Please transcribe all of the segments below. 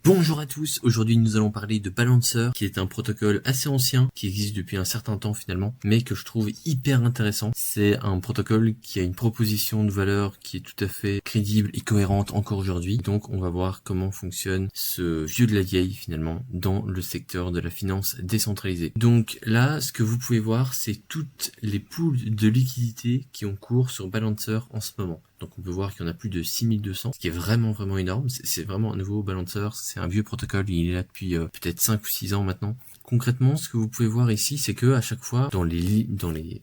Bonjour à tous, aujourd'hui nous allons parler de Balancer, qui est un protocole assez ancien, qui existe depuis un certain temps finalement, mais que je trouve hyper intéressant. C'est un protocole qui a une proposition de valeur qui est tout à fait crédible et cohérente encore aujourd'hui. Donc on va voir comment fonctionne ce vieux de la vieille finalement dans le secteur de la finance décentralisée. Donc là, ce que vous pouvez voir, c'est toutes les pools de liquidités qui ont cours sur Balancer en ce moment. Donc on peut voir qu'il y en a plus de 6200, ce qui est vraiment énorme. C'est vraiment un nouveau Balancer, c'est un vieux protocole, il est là depuis peut-être 5 ou 6 ans maintenant. Concrètement, ce que vous pouvez voir ici, c'est que à chaque fois, dans les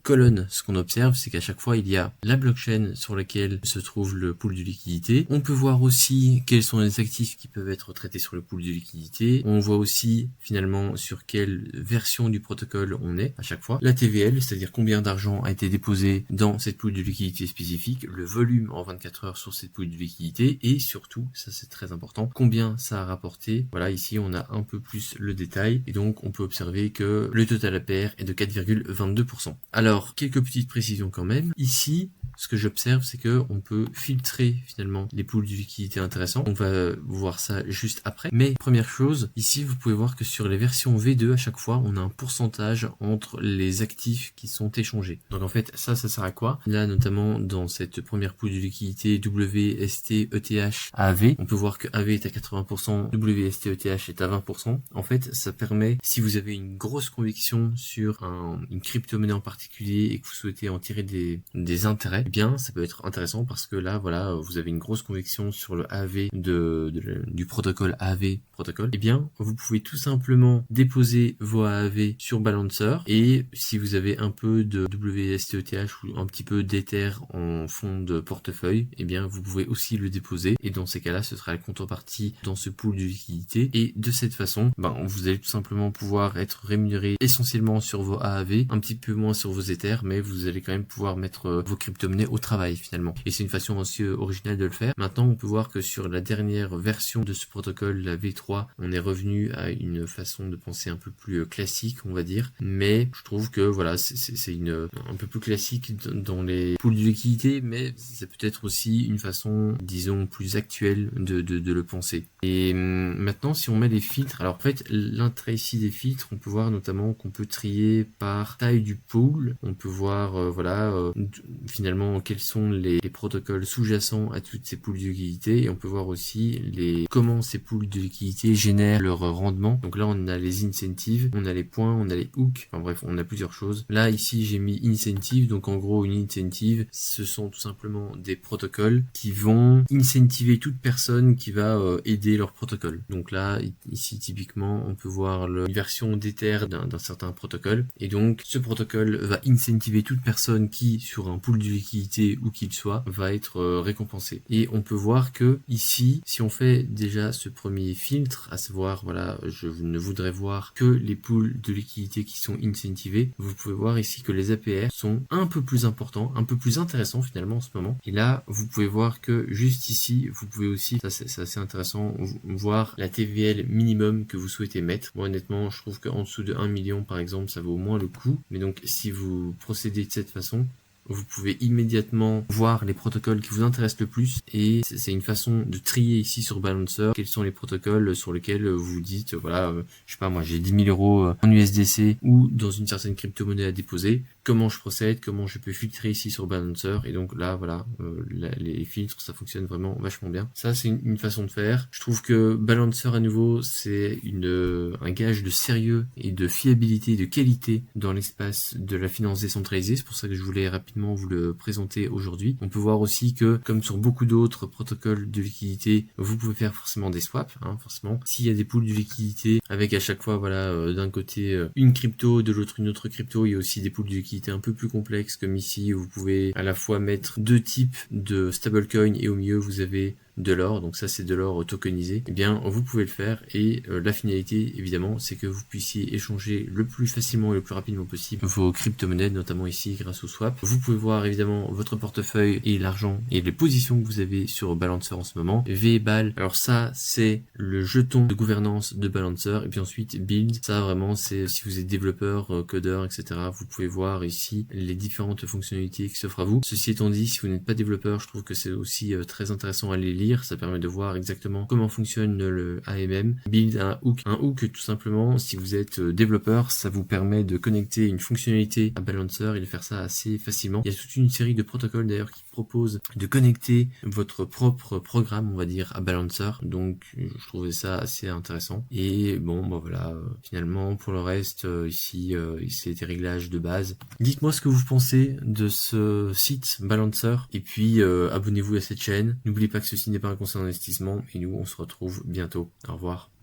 colonnes, ce qu'on observe, c'est qu'à chaque fois, il y a la blockchain sur laquelle se trouve le pool de liquidité. On peut voir aussi quels sont les actifs qui peuvent être traités sur le pool de liquidité. On voit aussi, finalement, sur quelle version du protocole on est à chaque fois. La TVL, c'est-à-dire combien d'argent a été déposé dans cette pool de liquidité spécifique, le volume en 24 heures sur cette pool de liquidité, et surtout, ça c'est très important, combien ça a rapporté. Voilà, ici, on a un peu plus le détail, et donc, on peut observer que le total APR est de 4,22%. Alors, quelques petites précisions quand même. Ici, ce que j'observe, c'est que on peut filtrer finalement les pools de liquidité intéressants. On va voir ça juste après. Mais première chose, ici, vous pouvez voir que sur les versions V2, à chaque fois, on a un pourcentage entre les actifs qui sont échangés. Donc en fait, ça sert à quoi? Là, notamment dans cette première pool de liquidité WST ETH AV, on peut voir que AV est à 80%, WST ETH est à 20%. En fait, ça permet, si vous avez une grosse conviction sur une crypto-monnaie en particulier et que vous souhaitez en tirer des intérêts, eh bien ça peut être intéressant parce que là voilà, vous avez une grosse conviction sur le AV du protocole AV protocole, eh bien vous pouvez tout simplement déposer vos AAV sur Balancer, et si vous avez un peu de WSTETH ou un petit peu d'Ether en fond de portefeuille, eh bien vous pouvez aussi le déposer, et dans ces cas-là ce sera la contrepartie dans ce pool de liquidité, et de cette façon vous allez tout simplement pouvoir être rémunéré essentiellement sur vos AAV, un petit peu moins sur vos Ethers, mais vous allez quand même pouvoir mettre vos crypto-monnaies au travail finalement. Et c'est une façon aussi originale de le faire. Maintenant, on peut voir que sur la dernière version de ce protocole, la V3, on est revenu à une façon de penser un peu plus classique, on va dire. Mais je trouve que voilà, c'est un peu plus classique dans les pools de liquidité, mais c'est peut-être aussi une façon, disons, plus actuelle de le penser. Et maintenant, si on met les filtres, alors en fait, l'intérêt ici des filtres, on peut voir notamment qu'on peut trier par taille du pool. On peut voir, finalement, quels sont les protocoles sous-jacents à toutes ces pools de liquidité, et on peut voir aussi comment ces pools de liquidité génèrent leur rendement. Donc là, on a les incentives, on a les points, on a les hooks, enfin bref, on a plusieurs choses. Là, ici, j'ai mis incentive, donc en gros, une incentive, ce sont tout simplement des protocoles qui vont incentiver toute personne qui va aider leur protocole. Donc là, ici, typiquement, on peut voir une version d'Ether d'un certain protocole, et donc ce protocole va incentiver toute personne qui, sur un pool de liquidité où qu'il soit, va être récompensé. Et on peut voir que ici, si on fait déjà ce premier filtre, à savoir, voilà, je ne voudrais voir que les pools de liquidité qui sont incentivés, vous pouvez voir ici que les APR sont un peu plus importants, un peu plus intéressants finalement en ce moment. Et là, vous pouvez voir que juste ici, vous pouvez aussi, ça c'est assez intéressant, voir la TVL minimum que vous souhaitez mettre. Moi honnêtement, je trouve qu'en dessous de 1 million par exemple, ça vaut moins le coup. Mais donc si vous procédez de cette façon, vous pouvez immédiatement voir les protocoles qui vous intéressent le plus, et c'est une façon de trier ici sur Balancer quels sont les protocoles sur lesquels vous dites voilà, je sais pas moi, j'ai 10 000 euros en USDC ou dans une certaine crypto-monnaie à déposer, comment je procède, comment je peux filtrer ici sur Balancer. Et donc là voilà, les filtres, ça fonctionne vraiment vachement bien. Ça c'est une façon de faire. Je trouve que Balancer à nouveau, c'est un gage de sérieux et de fiabilité et de qualité dans l'espace de la finance décentralisée. C'est pour ça que je voulais rapidement vous le présenter aujourd'hui. On peut voir aussi que, comme sur beaucoup d'autres protocoles de liquidité, vous pouvez faire forcément des swaps, forcément. S'il y a des pools de liquidité avec à chaque fois, voilà, d'un côté une crypto, de l'autre une autre crypto, il y a aussi des pools de liquidité un peu plus complexes, comme ici, vous pouvez à la fois mettre deux types de stablecoin, et au milieu vous avez de l'or, donc ça c'est de l'or tokenisé. Eh bien vous pouvez le faire, et la finalité évidemment c'est que vous puissiez échanger le plus facilement et le plus rapidement possible vos crypto-monnaies, notamment ici grâce au swap. Vous pouvez voir évidemment votre portefeuille et l'argent et les positions que vous avez sur Balancer en ce moment. VBAL, alors ça c'est le jeton de gouvernance de Balancer, et puis ensuite Build, ça vraiment c'est si vous êtes développeur, codeur, etc. Vous pouvez voir ici les différentes fonctionnalités qui s'offrent à vous. Ceci étant dit, si vous n'êtes pas développeur, je trouve que c'est aussi très intéressant à les lire lire, ça permet de voir exactement comment fonctionne le AMM. Build un hook tout simplement, si vous êtes développeur, ça vous permet de connecter une fonctionnalité à Balancer et de faire ça assez facilement. Il y a toute une série de protocoles d'ailleurs qui proposent de connecter votre propre programme, on va dire, à Balancer, donc je trouvais ça assez intéressant. Et bon, bah voilà, finalement pour le reste, ici c'est des réglages de base. Dites-moi ce que vous pensez de ce site Balancer, et puis abonnez-vous à cette chaîne. N'oubliez pas que ceci n'est pas un conseil d'investissement, et nous on se retrouve bientôt. Au revoir.